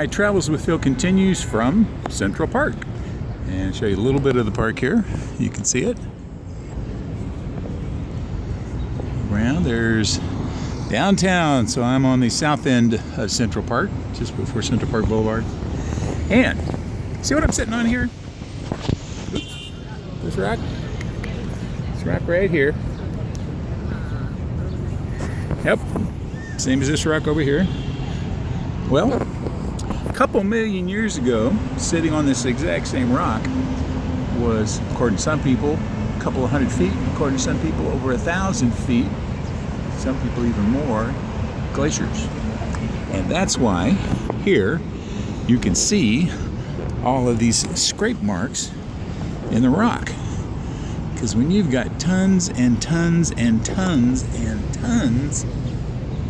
Alright, Travels with Phil continues from Central Park. And show you a little bit of the park here. You can see it. Around there's downtown, so I'm on the south end of Central Park, just before Central Park Boulevard. And see what I'm sitting on here? Oops. This rock? This rock right here. Yep, same as this rock over here. Well, a couple million years ago, sitting on this exact same rock was, according to some people, a couple of 100 feet, according to some people, over 1,000 feet, some people even more, glaciers. And that's why here you can see all of these scrape marks in the rock. Because when you've got tons and tons and tons and tons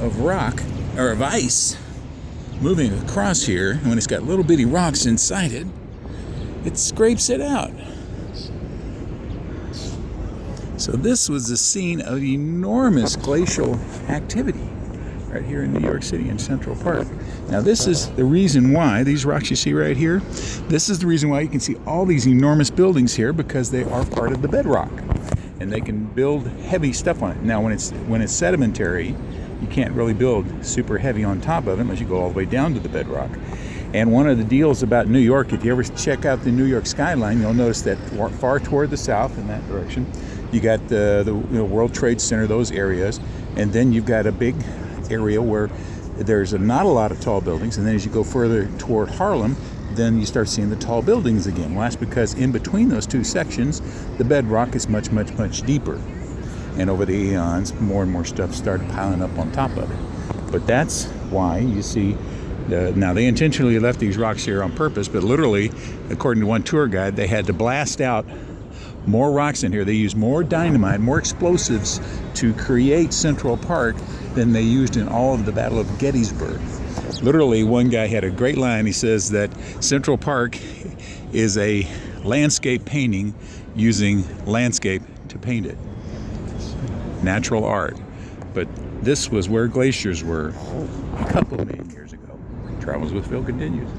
of rock, or of ice, moving across here, and when it's got little bitty rocks inside it, it scrapes it out. So this was the scene of enormous glacial activity right here in New York City in Central Park. Now this is the reason why, these rocks you see right here, this is the reason why you can see all these enormous buildings here, because they are part of the bedrock. And they can build heavy stuff on it. Now when it's sedimentary, you can't really build super heavy on top of it unless you go all the way down to the bedrock. And one of the deals about New York, if you ever check out the New York skyline, you'll notice that far toward the south in that direction, you got the World Trade Center, those areas, and then you've got a big area where there's not a lot of tall buildings, and then as you go further toward Harlem, then you start seeing the tall buildings again. Well, that's because in between those two sections, the bedrock is much, much, much deeper. And over the eons, more and more stuff started piling up on top of it. But that's why you see, now they intentionally left these rocks here on purpose, but literally, according to one tour guide, they had to blast out more rocks in here. They used more dynamite, more explosives to create Central Park than they used in all of the Battle of Gettysburg. Literally, one guy had a great line. He says that Central Park is a landscape painting using landscape to paint it. Natural art. But this was where glaciers were a couple million years ago. Travels with Phil continues.